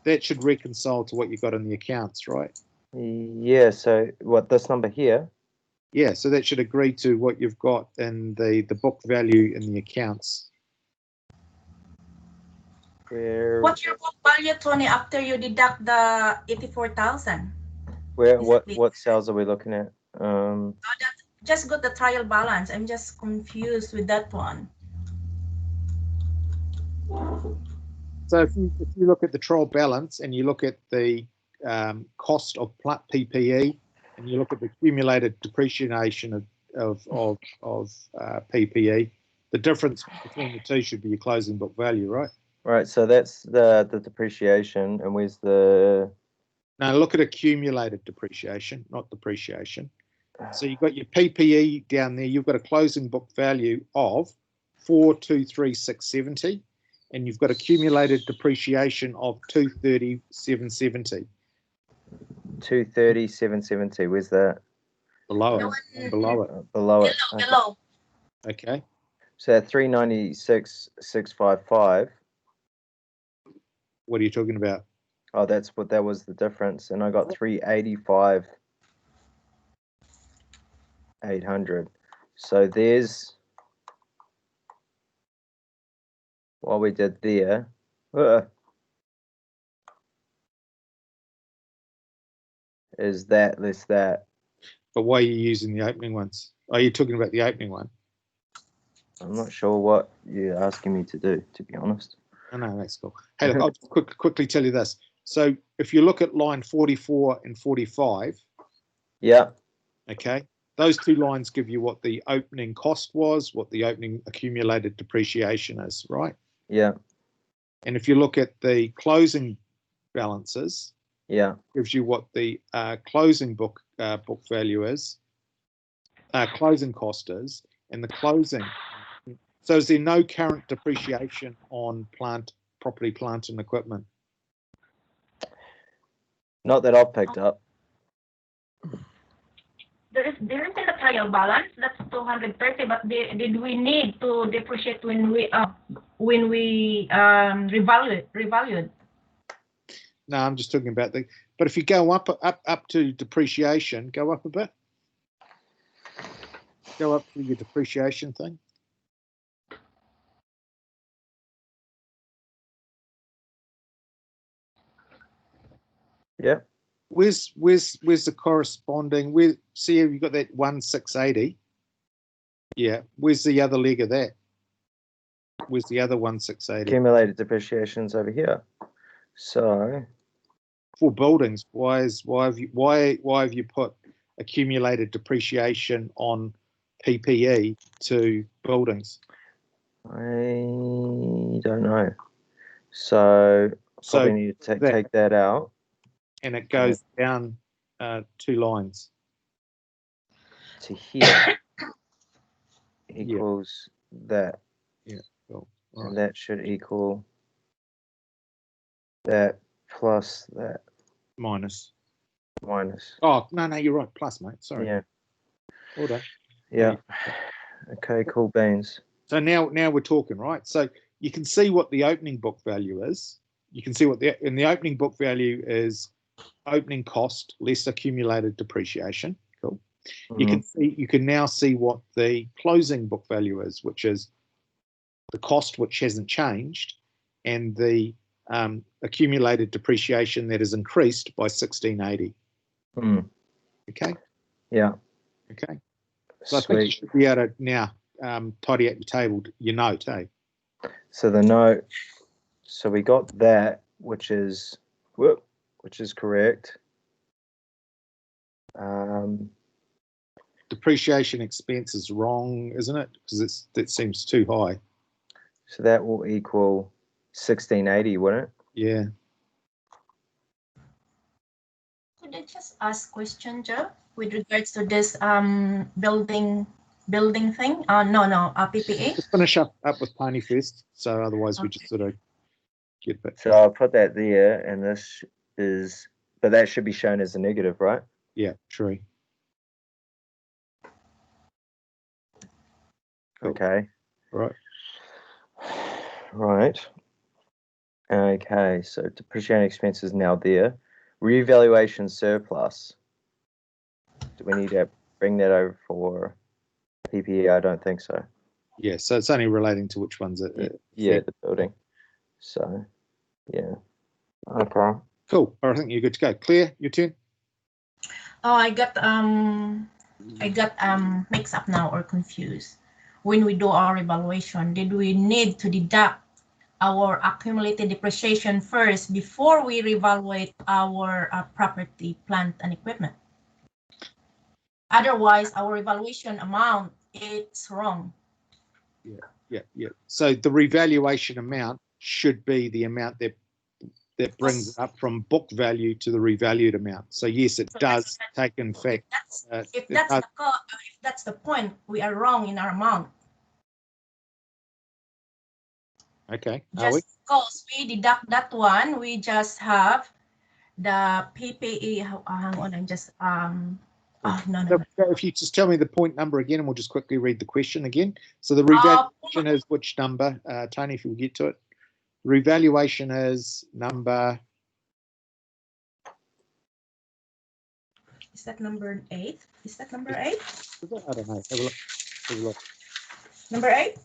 That should reconcile to what you got in the accounts, right? Yeah. So what, this number here? Yeah. So that should agree to what you've got in the book value in the accounts. What's your book value, Tony, after you deduct the 84,000? What cells are we looking at? Just got the trial balance. I'm just confused with that one. So if you look at the trial balance and you look at the cost of PPE and you look at the accumulated depreciation of PPE, the difference between the two should be your closing book value, right? Right. So that's the depreciation, and where's the? Now look at accumulated depreciation, not depreciation. So you've got your PPE down there. You've got a closing book value of 423,670, and you've got accumulated depreciation of 230,770. 230,770. Where's that? Below it. Below it. Below it. Below. Okay. So 396,655. What are you talking about? Oh, that was the difference, and I got 385,800. So there's what we did there. Is that less that? But why are you using the opening ones? Are you talking about the opening one? I'm not sure what you're asking me to do, to be honest. No, that's cool. Hey, look, I'll just quickly tell you this. So if you look at line 44 and 45, yeah, okay, those two lines give you what the opening cost was, what the opening accumulated depreciation is, right? Yeah. And if you look at the closing balances, yeah, gives you what the closing book book value is, closing cost is, and the closing. So is there no current depreciation on property, plant, and equipment? Not that I've picked up. There is in the trial balance. That's 230. But did we need to depreciate when we revalued? No, I'm just talking about the. But if you go up to depreciation, go up a bit. Go up to your depreciation thing. Yeah. Where's the corresponding? See, you got that 1680. Yeah. Where's the other leg of that? Where's the other 1680? Accumulated depreciations over here. So for buildings, why have you put accumulated depreciation on PPE to buildings? I don't know. So probably need to take that out. And it goes down 2 lines. To here equals that. Yeah. Cool. Right. And that should equal that plus that. Minus. Oh, no, you're right. Plus, mate. Sorry. Yeah. Well done. Yeah. Okay, cool beans. So now we're talking, right? So you can see what the opening book value is. You can see what the opening book value is opening cost less accumulated depreciation. Cool. Mm-hmm. You can now see what the closing book value is, which is the cost which hasn't changed, and the accumulated depreciation that has increased by 1680. Mm. Okay. Yeah. Okay. So I think you should be able to now tidy up your table, your note, eh? So the note. So we got that, which is correct. Depreciation expense is wrong, isn't it? Because that seems too high. So that will equal 1680, wouldn't it? Yeah. Could I just ask a question, Joe, with regards to this building thing? PPE. Just finish up with Tony first. So otherwise we just sort of get bit. So I'll put that there, and this is, but that should be shown as a negative, right? Yeah, true. Cool. Okay. Right. Right. Okay, so depreciating expense is now there. Revaluation surplus. Do we need to bring that over for PPE? I don't think so. Yeah, so it's only relating to which ones it. Yeah, the building. So, yeah. Okay. Cool. I think you're good to go. Claire, your turn. Oh, I got mixed up now or confused. When we do our evaluation, did we need to deduct our accumulated depreciation first before we reevaluate our property, plant, and equipment? Otherwise, our evaluation amount is wrong. Yeah. So the revaluation amount should be the amount that brings it up from book value to the revalued amount. So yes, it does take in fact. If that's the point, we are wrong in our amount. Okay. Just because we deduct that one, we just have the PPE. Hang on, I'm just no. If you just tell me the point number again, and we'll just quickly read the question again. So the revaluation is which number, Tony? If you'll get to it, revaluation is number. Is that number 8? Is that number 8? I don't know. Have a look. Number 8.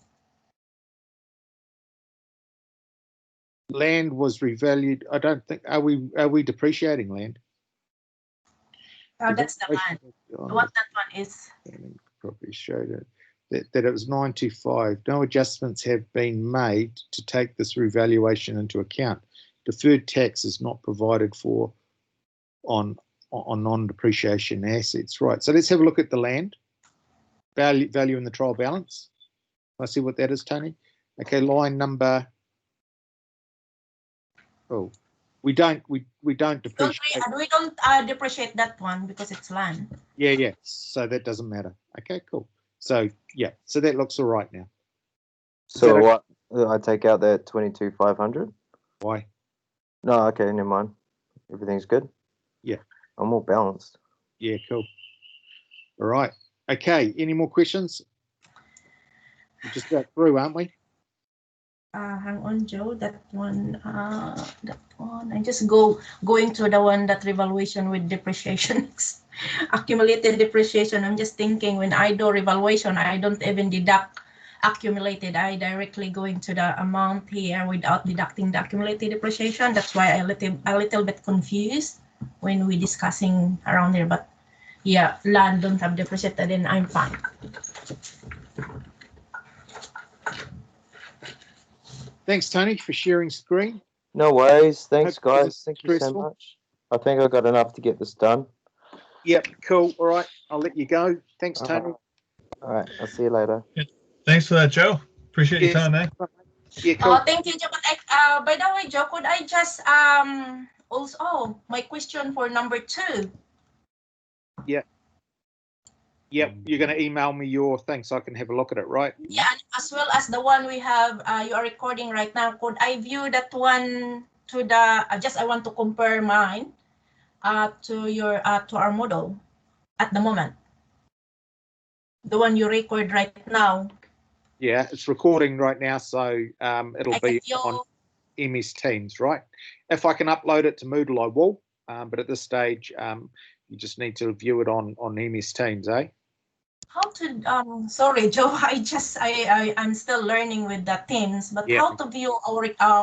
Land was revalued. I don't think. Are we depreciating land? Oh, that's the land. What that one is? Probably showed it that it was 925. No adjustments have been made to take this revaluation into account. Deferred tax is not provided for on non-depreciation assets. Right. So let's have a look at the land value in the trial balance. I see what that is, Tony. Okay, line number. Oh, we don't depreciate. We don't depreciate that one because it's land. Yeah. So that doesn't matter. Okay, cool. So yeah, so that looks all right now. So what? I take out that 22,500. Why? No, okay, never mind. Everything's good. Yeah. I'm all balanced. Yeah, cool. All right. Okay. Any more questions? We're just about through, aren't we? Hang on, Joe. That one. I'm just going to the one that revaluation with depreciation, accumulated depreciation. I'm just thinking when I do revaluation, I don't even deduct accumulated. I directly go into the amount here without deducting the accumulated depreciation. That's why I a little bit confused when we discussing around here. But yeah, land don't have depreciated, and I'm fine. Thanks, Tony, for sharing screen. No worries. Thanks, Hope it wasn't guys. Thank you so stressful. much. I think I got enough to get this done. Yep, cool. All right, I'll let you go. Thanks, Tony. All right, I'll see you later. Thanks for that, Joe. Appreciate your Yes. time, man. Yeah, cool. Thank you, Joe. But by the way, Joe, could I just also my question for number 2? Yep, you're going to email me your thing so I can have a look at it, right? Yeah, and as well as the one we have, you are recording right now. Could I view that one to the? I want to compare mine, to your to our model, at the moment. The one you record right now. Yeah, it's recording right now, so it'll be on MS Teams, right? If I can upload it to Moodle, I will. But at this stage, you just need to view it on MS Teams, eh? How to sorry, Joe. I'm still learning with the Teams, but Yeah. how to view our